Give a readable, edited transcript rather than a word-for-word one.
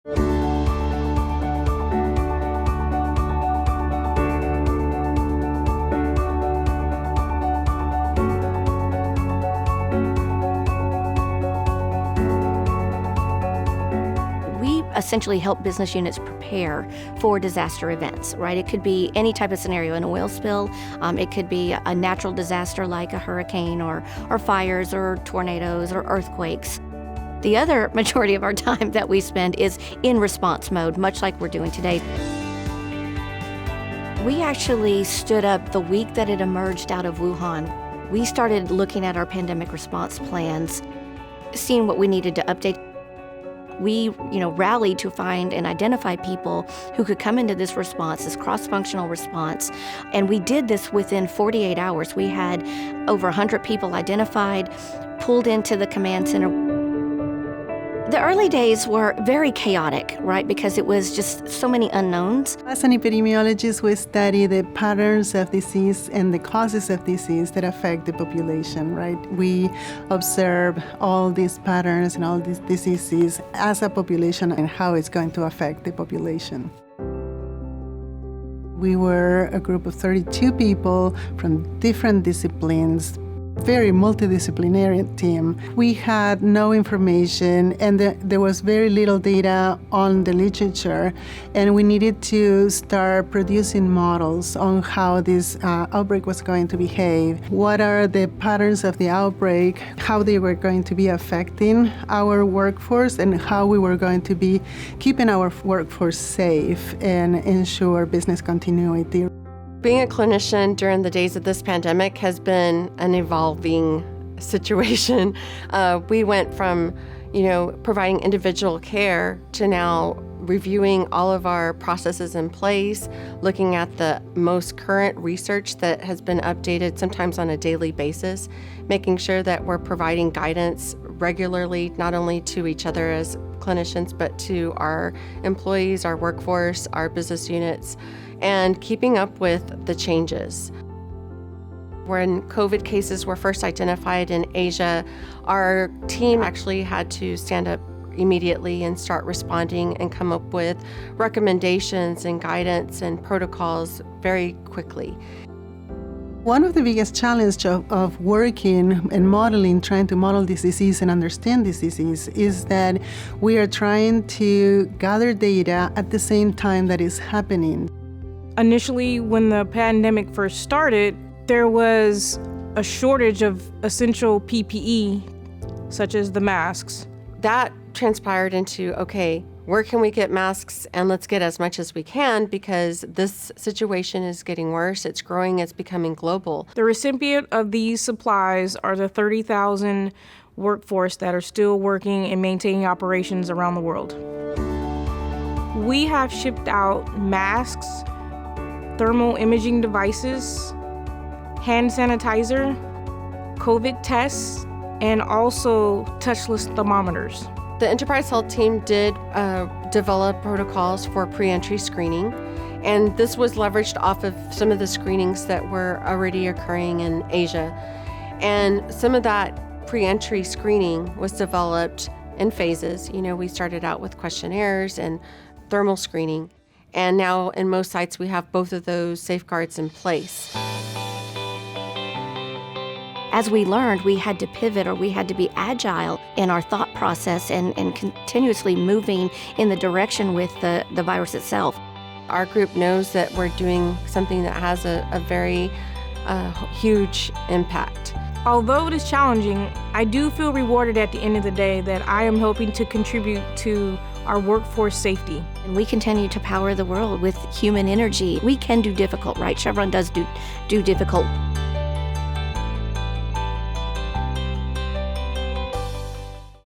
We essentially help business units prepare for disaster events, right? It could be any type of scenario, an oil spill. It could be a natural disaster like a hurricane or fires or tornadoes or earthquakes. The other majority of our time that we spend is in response mode, much like we're doing today. We actually stood up the week that it emerged out of Wuhan. We started looking at our pandemic response plans, seeing what we needed to update. We, rallied to find and identify people who could come into this response, this cross-functional response. And we did this within 48 hours. We had over 100 people identified, pulled into the command center. The early days were very chaotic, right? Because it was just so many unknowns. As an epidemiologist, we study the patterns of disease and the causes of disease that affect the population, right? We observe all these patterns and all these diseases as a population and how it's going to affect the population. We were a group of 32 people from different disciplines, very multidisciplinary team. We had no information and there was very little data on the literature, and we needed to start producing models on how this outbreak was going to behave. What are the patterns of the outbreak, how they were going to be affecting our workforce, and how we were going to be keeping our workforce safe and ensure business continuity. Being a clinician during the days of this pandemic has been an evolving situation. We went from, providing individual care to now reviewing all of our processes in place, looking at the most current research that has been updated sometimes on a daily basis, making sure that we're providing guidance regularly, not only to each other as clinicians, but to our employees, our workforce, our business units, and keeping up with the changes. When COVID cases were first identified in Asia, our team actually had to stand up immediately and start responding and come up with recommendations and guidance and protocols very quickly. One of the biggest challenges of working and modeling, trying to model this disease and understand this disease, is that we are trying to gather data at the same time that it's happening. Initially, when the pandemic first started, there was a shortage of essential PPE, such as the masks. That transpired into, okay, where can we get masks, and let's get as much as we can because this situation is getting worse, it's growing, it's becoming global. The recipient of these supplies are the 30,000 workforce that are still working and maintaining operations around the world. We have shipped out masks, thermal imaging devices, hand sanitizer, COVID tests, and also touchless thermometers. The enterprise health team did develop protocols for pre-entry screening, and this was leveraged off of some of the screenings that were already occurring in Asia. And some of that pre-entry screening was developed in phases. We started out with questionnaires and thermal screening, and now in most sites we have both of those safeguards in place. As we learned, we had to pivot, or we had to be agile in our thought process and continuously moving in the direction with the virus itself. Our group knows that we're doing something that has a very huge impact. Although it is challenging, I do feel rewarded at the end of the day that I am helping to contribute to our workforce safety. And we continue to power the world with human energy. We can do difficult, right? Chevron does do difficult.